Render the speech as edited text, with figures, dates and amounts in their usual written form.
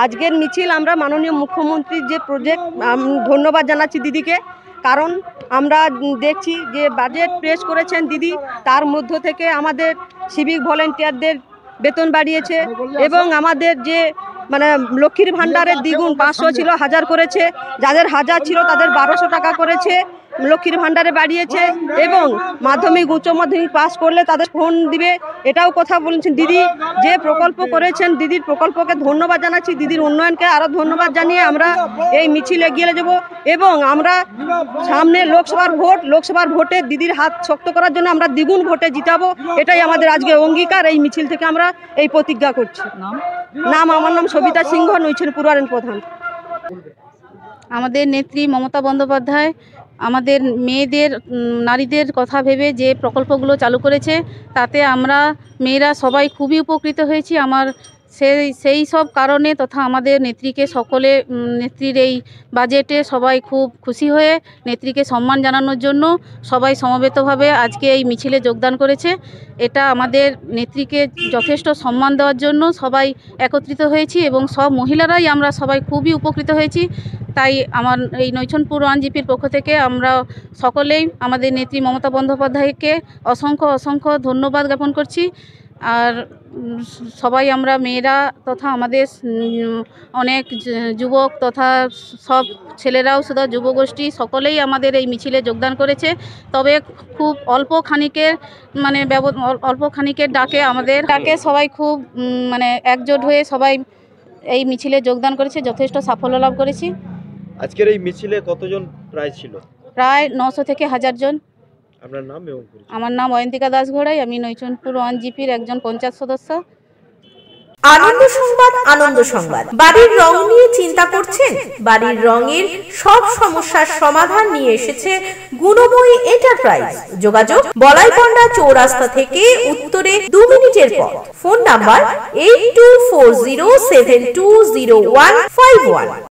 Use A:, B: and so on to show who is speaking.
A: আজকের মিছিল আমরা মাননীয় মুখ্যমন্ত্রীর যে প্রজেক্ট ধন্যবাদ জানাচ্ছি দিদিকে। কারণ আমরা দেখছি যে বাজেট পেশ করেছেন দিদি, তার মধ্য থেকে আমাদের সিভিক ভলেন্টিয়ারদের বেতন বাড়িয়েছে এবং আমাদের যে লক্ষ্মীর ভাণ্ডারের দ্বিগুণ 500 ছিল 1000 করেছে, যাদের 1000 ছিল তাদের 1200 টাকা করেছে, লক্ষ্মীর ভাণ্ডারে বাড়িয়েছে এবং মাধ্যমিক উচ্চ মাধ্যমিক পাস করলে তাদের ফোন দিবে, এটাও কথা বলেছেন দিদি। যে প্রকল্প করেছেন দিদির প্রকল্পকে ধন্যবাদ জানাচ্ছি, দিদির উন্নয়নকে আরও ধন্যবাদ জানিয়ে আমরা এই মিছিল এগিয়ে যাব এবং আমরা সামনে লোকসভার ভোটে দিদির হাত শক্ত করার জন্য আমরা দ্বিগুণ ভোটে জিতাবো, এটাই আমাদের আজকে অঙ্গীকার। এই মিছিল থেকে আমরা এই প্রতিজ্ঞা করছি। আমার নাম সবিতা সিংহ, নৈছনপুর ওয়ার্ডের প্রধান।
B: আমাদের নেত্রী মমতা বন্দ্যোপাধ্যায় আমাদের নারীদের কথা ভেবে যে প্রকল্পগুলো চালু করেছে, তাতে আমরা মেয়েরা সবাই খুবই উপকৃত হয়েছি। সেই সব কারণে তথা আমাদের নেত্রীকে নেত্রীর এই বাজেটে সবাই খুব খুশি হয়ে নেত্রীকে সম্মান জানানোর জন্য সবাই সমবেতভাবে আজকে এই মিছিলে যোগদান করেছে। এটা আমাদের নেত্রীকে যথেষ্ট সম্মান দেওয়ার জন্য সবাই একত্রিত হয়েছি এবং সব মহিলারাই আমরা সবাই খুবই উপকৃত হয়েছি। তাই আমার এই নৈছনপুর 1GPর পক্ষ থেকে আমরা সকলেই আমাদের নেত্রী মমতা বন্দ্যোপাধ্যায়কে অসংখ্য ধন্যবাদ জ্ঞাপন করছি। আর সবাই আমরা মেয়েরা তথা আমাদের অনেক যুবক তথা সব ছেলেরাও শুধু যুবগোষ্ঠী সকলেই আমাদের এই মিছিলে যোগদান করেছে। তবে খুব অল্প খানিকের ডাকে সবাই খুব একজোট হয়ে সবাই এই মিছিলে যোগদান করেছে, যথেষ্ট সাফল্য লাভ করেছি।
C: আজকের এই মিছিলে কতজন প্রায় ছিল?
B: প্রায় 900 থেকে 1000 জন।
C: আপনার নাম এবং পরিচয়?
B: আমার নাম অয়ন্তিকা দাস ঘোড়াই, আমি নৈছনপুর 1GPর একজন পঞ্চায়েত সদস্য।
D: আনন্দ সংবাদ। বাড়ির রং নিয়ে চিন্তা করছেন? বাড়ির রঙের সব সমস্যার সমাধান নিয়ে এসেছে গুণময়ী এন্টারপ্রাইজ। যোগাযোগ বলাইপন্ডা চৌরাস্তা থেকে উত্তরে 2 মিনিটের পথ। Phone number 8240720151।